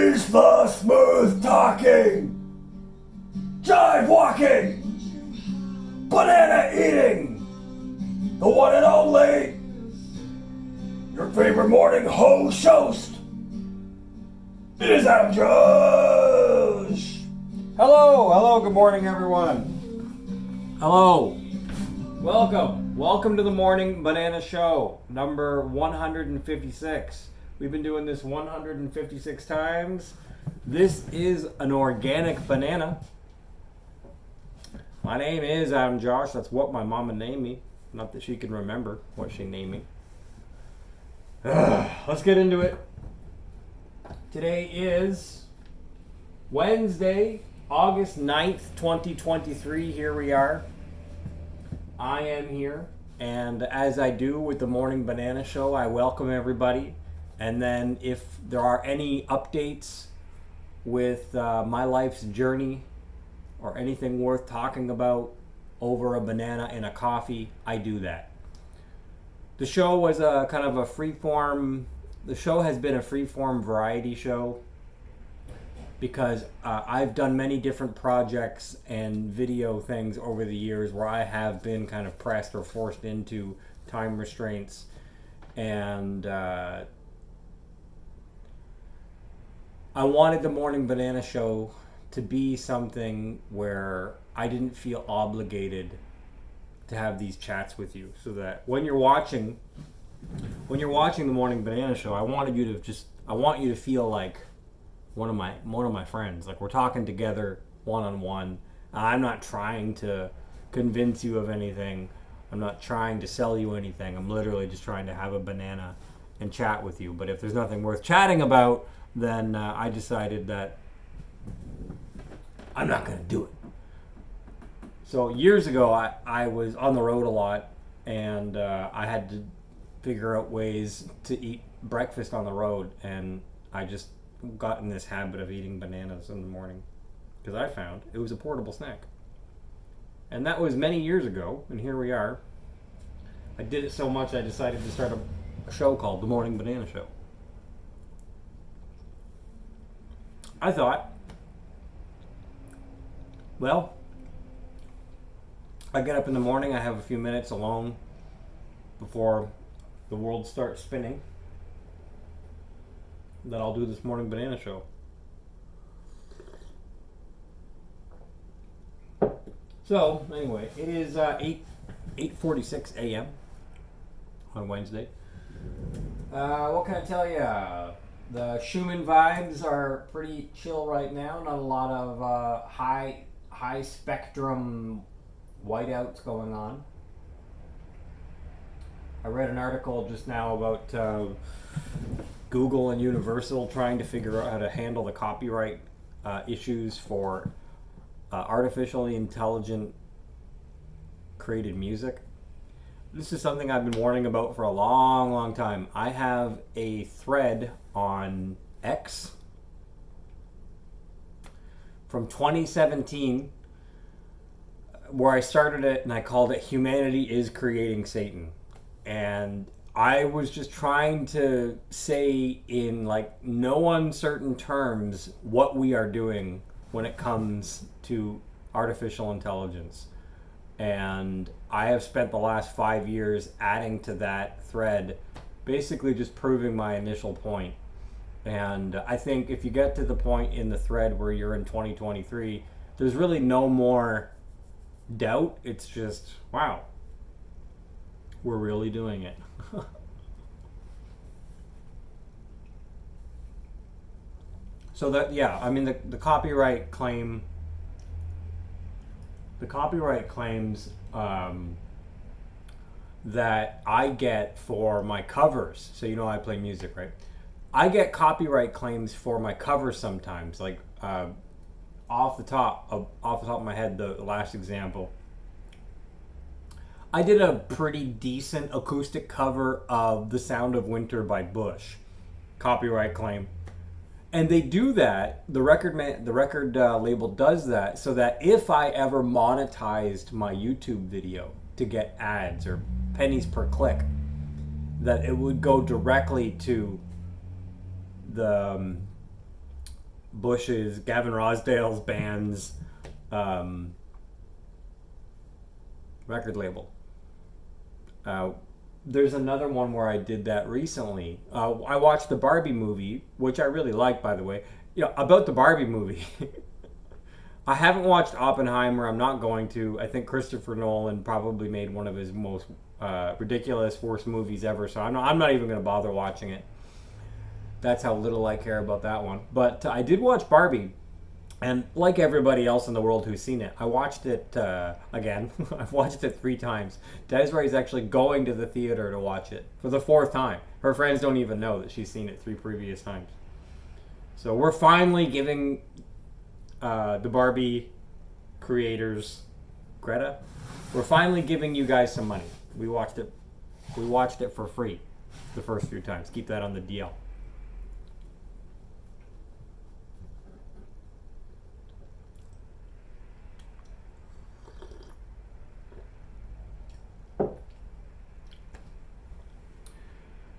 He's the smooth talking, jive walking, banana eating, the one and only, your favorite morning host. It is Adam Josh. Hello, good morning everyone. Hello, welcome to the Morning Banana Show, number 156. We've been doing this 156 times. This is an organic banana. My name is Adam Josh. That's what my mama named me. Not that she can remember what she named me. Let's get into it. Today is Wednesday, August 9th, 2023. Here we are. I am here. And as I do with the Morning Banana Show, I welcome everybody. And then if there are any updates with my life's journey or anything worth talking about over a banana and a coffee, I do that. The show was a kind of a freeform. The show has been a freeform variety show because I've done many different projects and video things over the years where I have been kind of pressed or forced into time restraints, and I wanted the Morning Banana Show to be something where I didn't feel obligated to have these chats with you, so that when you're watching the Morning Banana Show, I want you to feel like one of my friends. Like we're talking together one on one. I'm not trying to convince you of anything. I'm not trying to sell you anything. I'm literally just trying to have a banana and chat with you. But if there's nothing worth chatting about, then I decided that I'm not going to do it. So years ago, I was on the road a lot, and I had to figure out ways to eat breakfast on the road, and I just got in this habit of eating bananas in the morning because I found it was a portable snack. And that was many years ago, and here we are. I did it so much I decided to start a show called The Morning Banana Show. I thought, well, I get up in the morning, I have a few minutes alone before the world starts spinning, that I'll do this Morning Banana Show. So, anyway, it is 8:46 a.m. on Wednesday. What can I tell you? The Schumann vibes are pretty chill right now. Not a lot of high spectrum whiteouts going on. I read an article just now about Google and Universal trying to figure out how to handle the copyright issues for artificially intelligent created music. This is something I've been warning about for a long time. I have a thread on X from 2017 where I started it, and I called it "Humanity is Creating Satan." And I was just trying to say in like no uncertain terms what we are doing when it comes to artificial intelligence. And I have spent the last 5 years adding to that thread, basically just proving my initial point. And I think if you get to the point in the thread where you're in 2023, there's really no more doubt. It's just, wow, we're really doing it. So that, yeah, I mean, the copyright claims that I get for my covers. So, you know, I play music, right? I get copyright claims for my covers sometimes. Like off the top of my head, the last example, I did a pretty decent acoustic cover of "The Sound of Winter" by Bush. Copyright claim. And they do that, the record label does that, so that if I ever monetized my YouTube video to get ads or pennies per click, that it would go directly to the Bush's, Gavin Rossdale's band's record label. There's another one where I did that recently. I watched the Barbie movie, which I really like, by the way. About the Barbie movie. I haven't watched Oppenheimer. I'm not going to. I think Christopher Nolan probably made one of his most ridiculous, worst movies ever. So I'm not even going to bother watching it. That's how little I care about that one. But I did watch Barbie. And like everybody else in the world who's seen it, I watched it again. I've watched it 3 times. Desiree's actually going to the theater to watch it for the 4th time. Her friends don't even know that she's seen it 3 previous times. So we're finally giving the Barbie creators, Greta, we're finally giving you guys some money. We watched it for free the first few times. Keep that on the DL.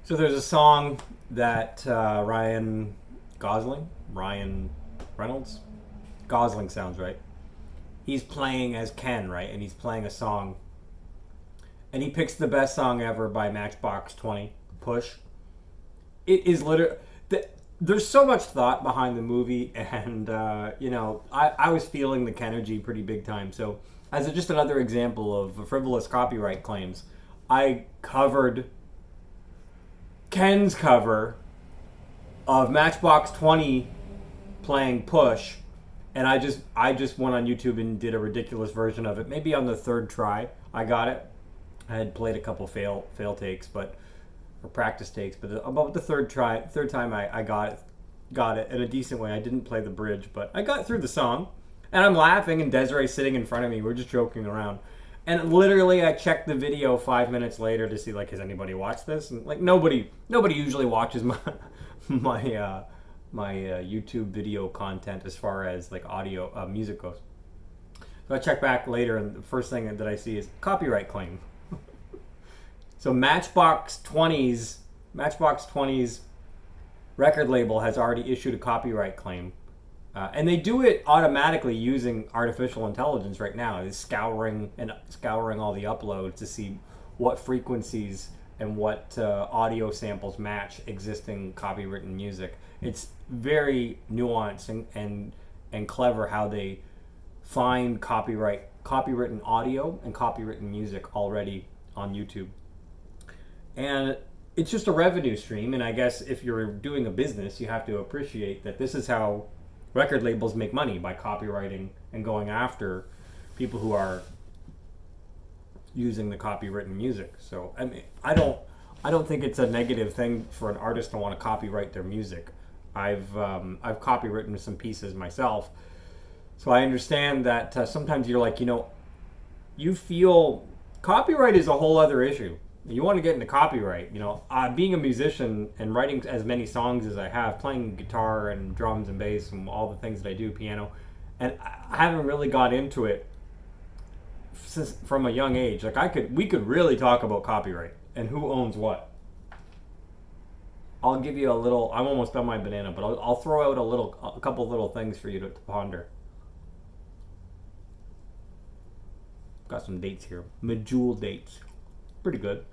So there's a song that Ryan Reynolds, Gosling sounds right. He's playing as Ken, right? And he's playing a song. And he picks the best song ever by Matchbox 20, Push. It is literally... There's so much thought behind the movie, and, I was feeling the Kenergy pretty big time. So, as just another example of frivolous copyright claims, I covered Ken's cover of Matchbox 20 playing Push, and I just went on YouTube and did a ridiculous version of it. Maybe on the 3rd try I got it. I had played a couple fail takes, or practice takes, but about the third time I got it in a decent way. I didn't play the bridge, but I got through the song, and I'm laughing, and Desiree's sitting in front of me. We're just joking around. And literally, I checked the video 5 minutes later to see, has anybody watched this? And nobody usually watches my YouTube video content as far as audio music goes. So I check back later, and the first thing that I see is copyright claim. So Matchbox 20's record label has already issued a copyright claim. And they do it automatically using artificial intelligence right now. It's scouring all the uploads to see what frequencies and what audio samples match existing copywritten music. It's very nuanced and clever how they find copywritten audio and copywritten music already on YouTube. And it's just a revenue stream, and I guess if you're doing a business, you have to appreciate that this is how record labels make money, by copywriting and going after people who are using the copywritten music. So I don't think it's a negative thing for an artist to want to copyright their music. I've copywritten some pieces myself, so I understand that sometimes you're you feel copyright is a whole other issue. You want to get into copyright, being a musician and writing as many songs as I have, playing guitar and drums and bass and all the things that I do, piano, and I haven't really got into it since from a young age. We could really talk about copyright and who owns what. I'll give you a little. I'm almost done my banana, but I'll throw out a couple little things for you to ponder. Got some dates here, Medjool dates, pretty good.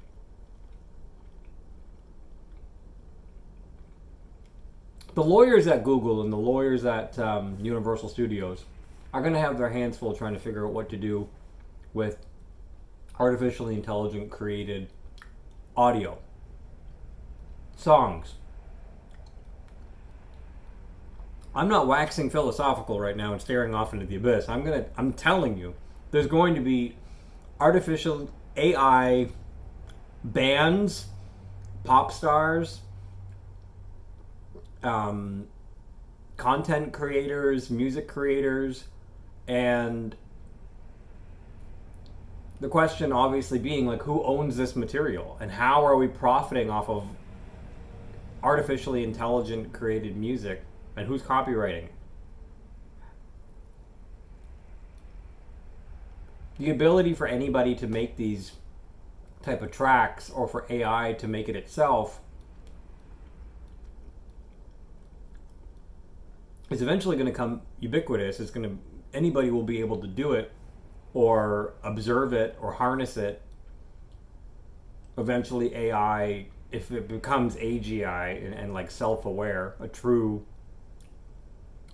The lawyers at Google and the lawyers at Universal Studios are going to have their hands full trying to figure out what to do with artificially intelligent created audio, songs. I'm not waxing philosophical right now and staring off into the abyss. I'm telling you, there's going to be artificial AI bands, pop stars, content creators, music creators, and the question obviously being who owns this material and how are we profiting off of artificially intelligent created music and who's copywriting it? The ability for anybody to make these type of tracks or for AI to make it itself it's eventually going to come ubiquitous. Anybody will be able to do it or observe it or harness it. Eventually AI, if it becomes AGI and like self-aware, a true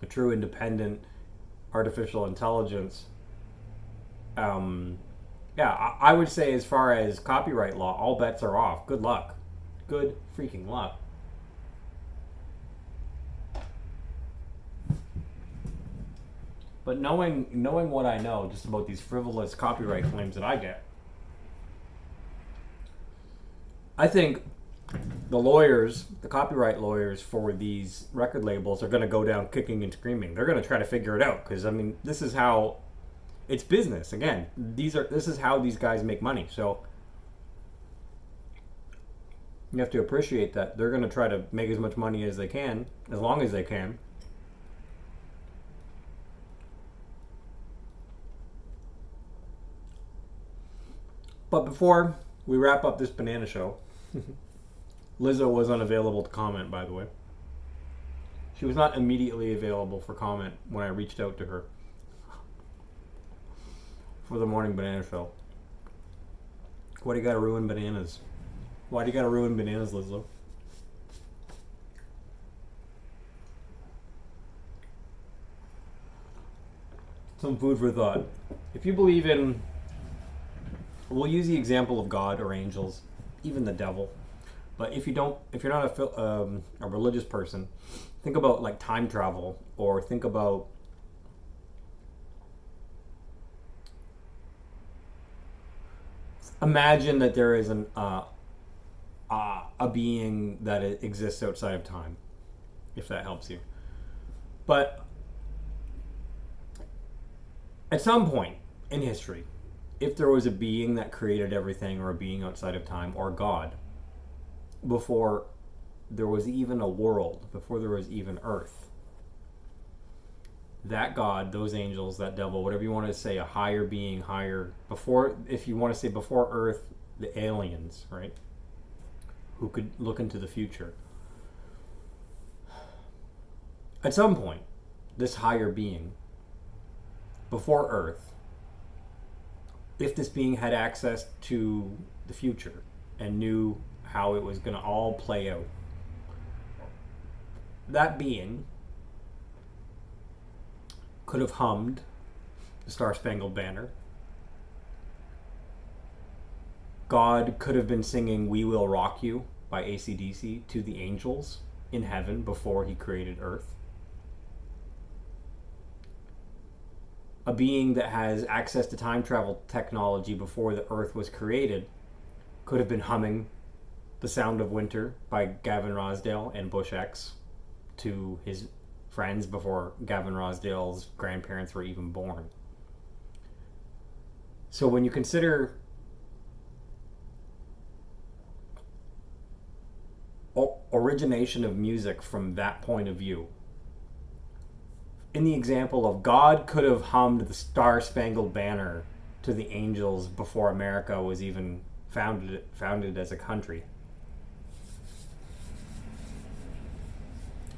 independent artificial intelligence, I would say as far as copyright law, all bets are off. Good luck. Good freaking luck. But knowing what I know just about these frivolous copyright claims that I get, I think the copyright lawyers for these record labels are going to go down kicking and screaming. They're going to try to figure it out because, I mean, this is how it's business. Again, this is how these guys make money. So you have to appreciate that they're going to try to make as much money as they can, as long as they can. But before we wrap up this banana show, Lizzo was unavailable to comment, by the way. She was not immediately available for comment when I reached out to her for the morning banana show. Why do you gotta ruin bananas? Why do you gotta ruin bananas, Lizzo? Some food for thought. If you believe in, we'll use the example of God or angels, even the devil. But if you're not a religious person, think about like time travel, or think about imagine that there is a being that exists outside of time, if that helps you. But at some point in history, if there was a being that created everything, or a being outside of time, or God, before there was even a world, before there was even Earth, that God, those angels, that devil, whatever you want to say, a higher being, if you want to say before Earth, the aliens, right, who could look into the future. At some point, this higher being, before Earth, if this being had access to the future and knew how it was going to all play out, that being could have hummed the Star-Spangled Banner. God could have been singing "We Will Rock You" by AC/DC to the angels in heaven before he created Earth. A being that has access to time travel technology before the Earth was created could have been humming "The Sound of Winter" by Gavin Rossdale and Bush X to his friends before Gavin Rossdale's grandparents were even born. So when you consider origination of music from that point of view, in the example of God could have hummed the Star-Spangled Banner to the angels before America was even founded as a country.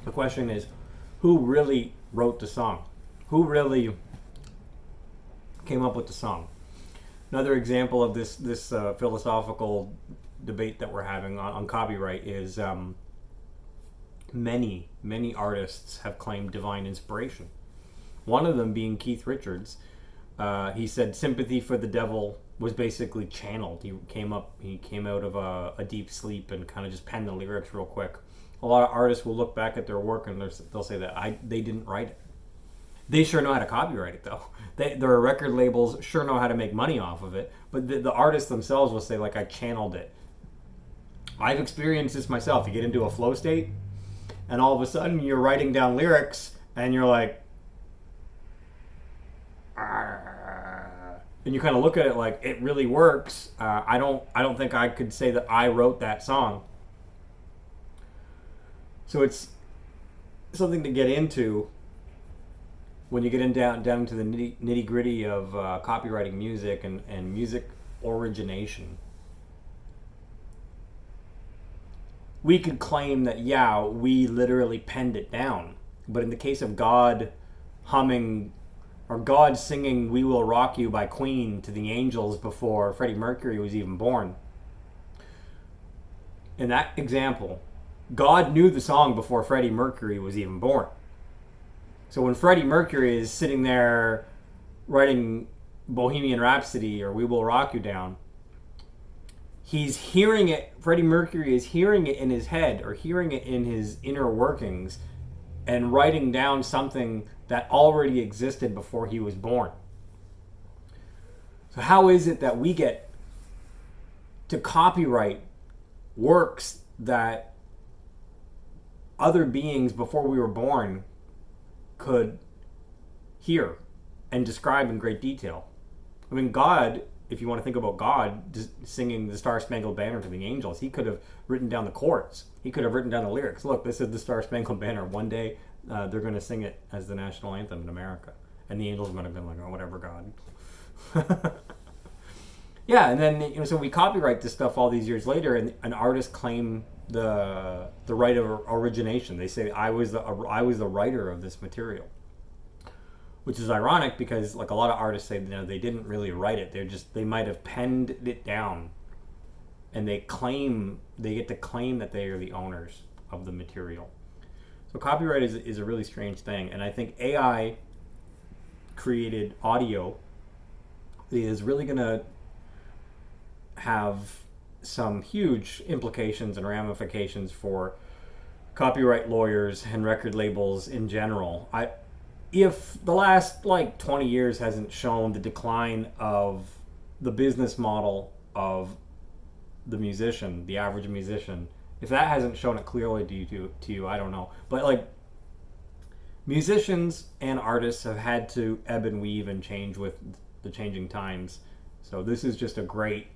The question is, who really wrote the song? Who really came up with the song? Another example of this philosophical debate that we're having on copyright is many artists have claimed divine inspiration. One of them being Keith Richards. He said "Sympathy for the Devil" was basically channeled. He came out of a deep sleep and kind of just penned the lyrics real quick. A lot of artists will look back at their work and they'll say that they didn't write it. They sure know how to copyright it, though. Their record labels sure know how to make money off of it, but the artists themselves will say, like, I channeled it. I've experienced this myself. You get into a flow state, and all of a sudden you're writing down lyrics, and you're like, and you kind of look at it like, it really works. I don't think I could say that I wrote that song. So it's something to get into when you get down to the nitty gritty of copywriting music and music origination. We could claim that, yeah, we literally penned it down. But in the case of God humming or God singing "We Will Rock You" by Queen to the angels before Freddie Mercury was even born, in that example, God knew the song before Freddie Mercury was even born. So when Freddie Mercury is sitting there writing Bohemian Rhapsody or "We Will Rock You" down, he's hearing it. Freddie Mercury is hearing it in his head or hearing it in his inner workings and writing down something that already existed before he was born. So how is it that we get to copyright works that other beings before we were born could hear and describe in great detail? I mean, God, if you want to think about God singing the Star Spangled Banner to the angels, he could have written down the chords. He could have written down the lyrics. Look, this is the Star Spangled Banner. One day they're going to sing it as the national anthem in America. And the angels might have been like, oh, whatever, God. Yeah, and then so we copyright this stuff all these years later, and an artist claim the right of origination. They say I was the writer of this material, which is ironic because like a lot of artists say they didn't really write it. They might have penned it down, and they get to claim that they are the owners of the material. So copyright is a really strange thing, and I think AI created audio is really going to have some huge implications and ramifications for copyright lawyers and record labels in general. If the last 20 years hasn't shown the decline of the business model of the musician, the average musician, if that hasn't shown it clearly to you, I don't know. But musicians and artists have had to ebb and weave and change with the changing times. So this is just a great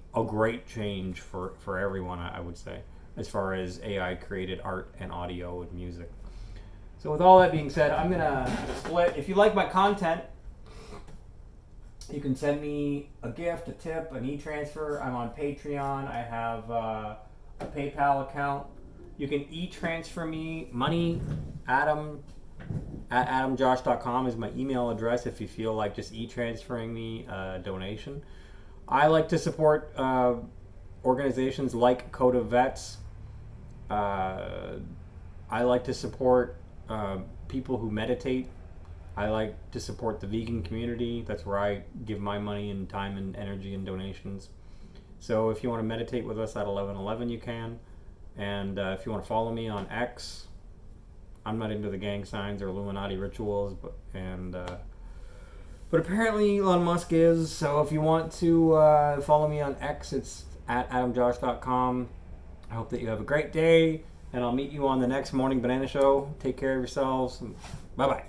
change for everyone, I would say, as far as AI created art and audio and music. So with all that being said, I'm gonna split. If you like my content, you can send me a gift, a tip, an e-transfer. I'm on Patreon. I have a PayPal account. You can e-transfer me money. Adam at adamjosh.com is my email address if you feel like just e-transferring me a donation. I like to support organizations like Code of Vets. I like to support people who meditate. I like to support the vegan community. That's where I give my money and time and energy and donations. So if you want to meditate with us at 11:11, you can. And if you want to follow me on X, I'm not into the gang signs or Illuminati rituals, but apparently Elon Musk is. So if you want to follow me on X, it's at adamjosh.com. I hope that you have a great day, and I'll meet you on the next Morning Banana Show. Take care of yourselves. Bye-bye.